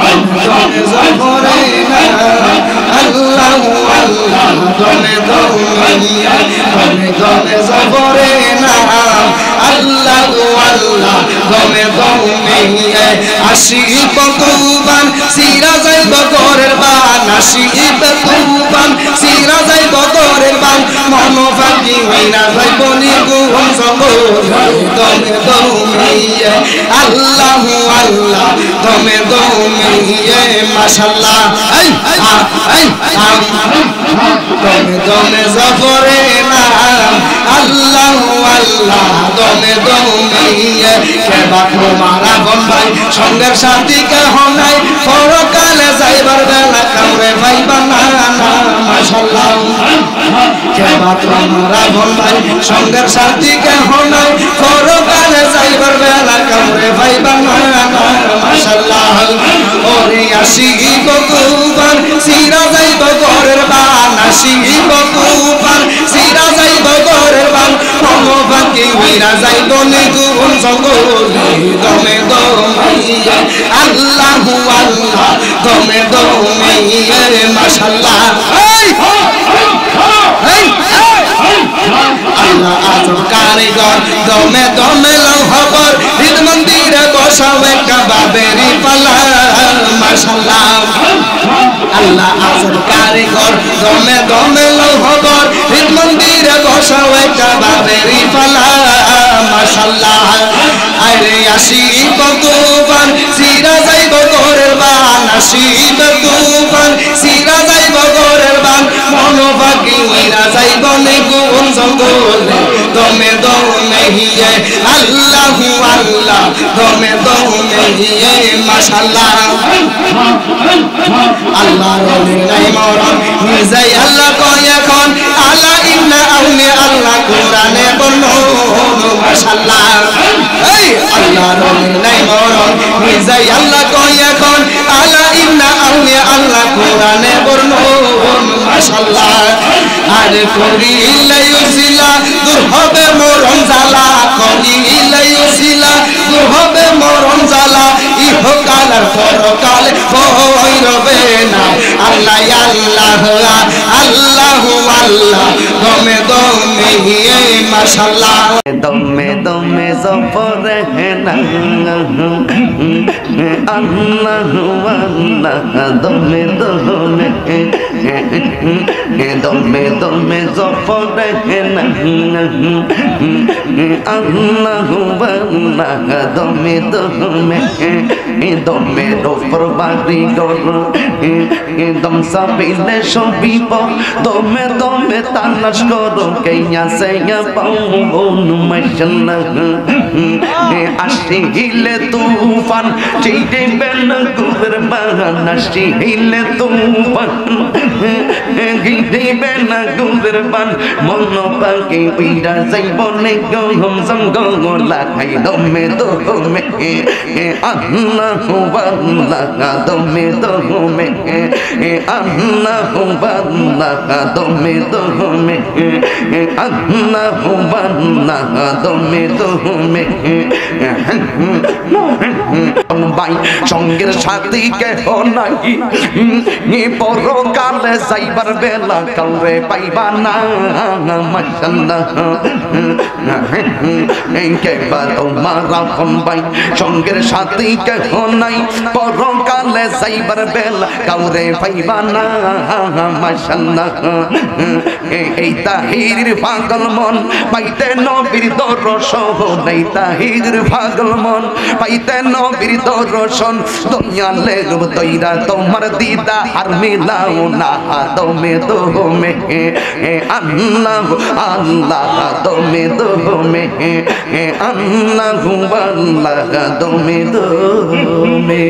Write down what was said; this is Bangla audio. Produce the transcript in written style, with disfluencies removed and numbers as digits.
দমে জফরে না আল্লাহ আল্লাহ দমে দমে দমে জফরে না আল্লাহ আল্লাহ দমে দমে আশিক তুফান সিরা যাইব ঘরের বান আশিক তুফান সিরা যাইব ঘরের বান মন ফাঁকি হইনা যাইব নিগুণ সঙ্গর দমে দমে আল্লাহ আল্লাহ দমে দমে মাশাআল্লাহ দমে দমে জফরে না আল্লাহ আল্লাহ দমে দমে কেবা তোমার আপন ভাই সঙ্গের সাথী কেহ নাই পরকালে যাইবার বেলা কাউরে ভাইবা না মাশাআল্লাহ কেবা তোমার আপন ভাই সঙ্গের সাথী কেহ নাই পরকালে যাইবার বেলা কাউরে ভাইবা না মাশাআল্লাহ ওরে আশিক তুফান সিরা যাইব ঘরের বান আশিক তুফান সিরা যাইব ঘরের বান মন ফাঁকি হইরা যাইব নিগুণ সঙ্গরে দমে দমে আল্লাহ আল্লাহ দমে দমে মাশাআল্লাহ আল্লাহ আজম কারিগর দমে দমে লৌহবর ঈদ মন্দিরে বসাও একটা বাবেরি পালা মাশাআল্লাহ আল্লাহ আজম কারিগর দমে দমে লৌহবর ঈদ মন্দিরে বসাও একটা বাবেরি পালা মাশাআল্লাহ আরে আশিক তুফান সিরা যাইব ঘরের বান আশিক তুফান সিরা যাইব ঘরের বান মন ফাঁকি হইরা যাইব নিগুণ সঙ্গরে দমে দমে আল্লাহ আল্লাহ দমে দমে মাশাআল্লাহ আল্লাহ রলির নাই মরণ নিজেই আল্লাহ কয় এখন আলা ইন্না আউলিয়া আল্লাহ কোরআনে বলল মাশাআল্লাহ এই আল্লাহ রলির নাই মরণ নিজেই আল্লাহ কয় এখন আলা ইন্না আউলিয়া আল্লাহ কোরআনে বলল মাশাআল্লাহ আরে করিলে উসিলা দূর হবে মরণ জ্বালা করিলে উসিলা দূর হবে মরণ জ্বালা ইহকাল আর পরকাল ভয় রবে না আল্লাহ আল্লাহ আল্লাহ আল্লাহ দমে দমে মাশাআল্লাহ দমে দমে জফরে না আল্লাহ আল্লাহ দমে দমে দমে দমে জফরে না আল্লাহ আল্লাহ দমে দমে দমে রোপর বাড়ি গর দম সাবিলে সবিব দমে দমে তালাশ করো কেয়া সেয়া পাউন মাশাআল্লাহ আসিলে তুফান চিড়বে না গুবের বাগান আসিলে তুফান গিরিবে না গুবের বান মন পাখি উইরা যাইব নে গম জঙ্গল লাগাই দমে দমে আল্লাহ আল্লাহ দমে দমে আল্লাহ আল্লাহ দমে দমে আল্লাহ আল্লাহ দমে দমে ভাই সঙ্গের সাথী কেহ নাই পরকালে যাইবার বেলা কাউরে পাইবা না মাশাআল্লাহ কেবা তোমার আপন ভাই সঙ্গের সাথী কেহ নাই পরকালে যাইবার বেলা কাউরে পাইবা না মাশাআল্লাহ এই তাহির পাগল মন পাইতে নবীর দর্শন এই তাহির পাগল মন পাইতে নবীর দর্শন দুনিয়া লেগব তৈরা তোমার দিদা আর মিলাও না দমে দমে আল্লাহ আল্লাহ দমে দমে আল্লাহ আল্লাহ দমে দমে